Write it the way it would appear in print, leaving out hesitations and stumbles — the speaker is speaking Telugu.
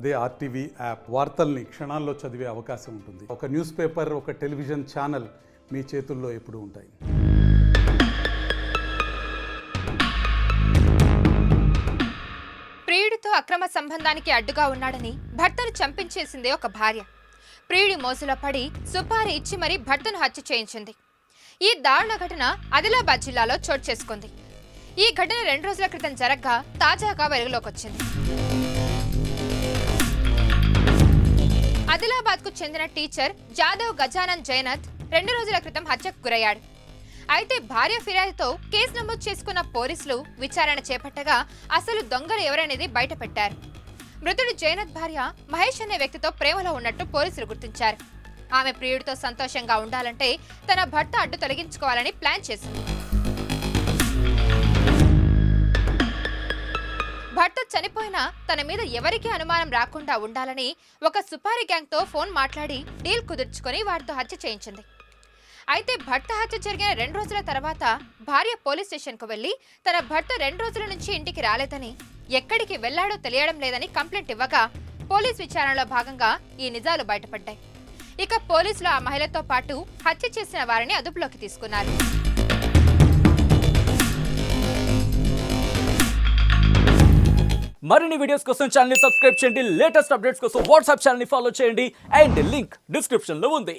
అదే ఆర్టీవీ యాప్ వార్తల్ని క్షణాల్లో చదివే అవకాశం ఉంటుంది. ఒక న్యూస్ పేపర్, ఒక టెలివిజన్ ఛానల్ మీ చేతుల్లో ఎప్పుడూ ఉంటాయి. ప్రియుడితో అక్రమ సంబంధానికి అడ్డుగా ఉన్నాడని భర్తను చంపించేసిందే ఒక భార్య. ప్రియుడి మోసులో పడి సుపారీ ఇచ్చి మరీ భర్తను హత్య చేయించింది. ఈ దారుణ ఘటన ఆదిలాబాద్ జిల్లాలో చోటు చేసుకుంది. ఈ ఘటన 2 రోజుల క్రితం జరగ్గా తాజాగా వెలుగులోకొచ్చింది. ఆదిలాబాద్ కు చెందిన టీచర్ జాదవ్ గజానన్ జైనత్ 2 రోజుల క్రితం హత్యకు గురయ్యాడు. అయితే భార్య ఫిర్యాదుతో కేసు నమోదు చేసుకున్న పోలీసులు విచారణ చేపట్టగా అసలు దొంగలు ఎవరనేది బయటపెట్టారు. మృతుడు జైనత్ భార్య మహేష్ అనే వ్యక్తితో ప్రేమలో ఉన్నట్టు పోలీసులు గుర్తించారు. ఆమె ప్రియుడితో సంతోషంగా ఉండాలంటే తన భర్త అడ్డు తొలగించుకోవాలని ప్లాన్ చేసింది. భర్త చనిపోయినా తన మీద ఎవరికీ అనుమానం రాకుండా ఉండాలని ఒక సుపారీ గ్యాంగ్ తో ఫోన్ మాట్లాడి డీల్ కుదుర్చుకొని వారితో హత్య చేయించింది. అయితే భర్త హత్య జరిగిన 2 రోజుల తర్వాత భార్య పోలీస్ స్టేషన్ కు వెళ్లి తన భర్త 2 రోజుల నుంచి ఇంటికి రాలేదని, ఎక్కడికి వెళ్లాడో తెలియడం లేదని కంప్లైంట్ ఇవ్వగా పోలీస్ విచారణలో భాగంగా ఈ నిజాలు బయటపడ్డాయి. ఇక పోలీసులు ఆ మహిళతో పాటు హత్య చేసిన వారిని అదుపులోకి తీసుకున్నారు. మరిన్ని వీడియోస్ కోసం ఛానల్ ని సబ్స్క్రైబ్ చేయండి. లేటెస్ట్ అప్డేట్స్ కోసం వాట్సాప్ ఛానల్ ని ఫాలో చేయండి. అండ్ లింక్ డిస్క్రిప్షన్ లో ఉంది.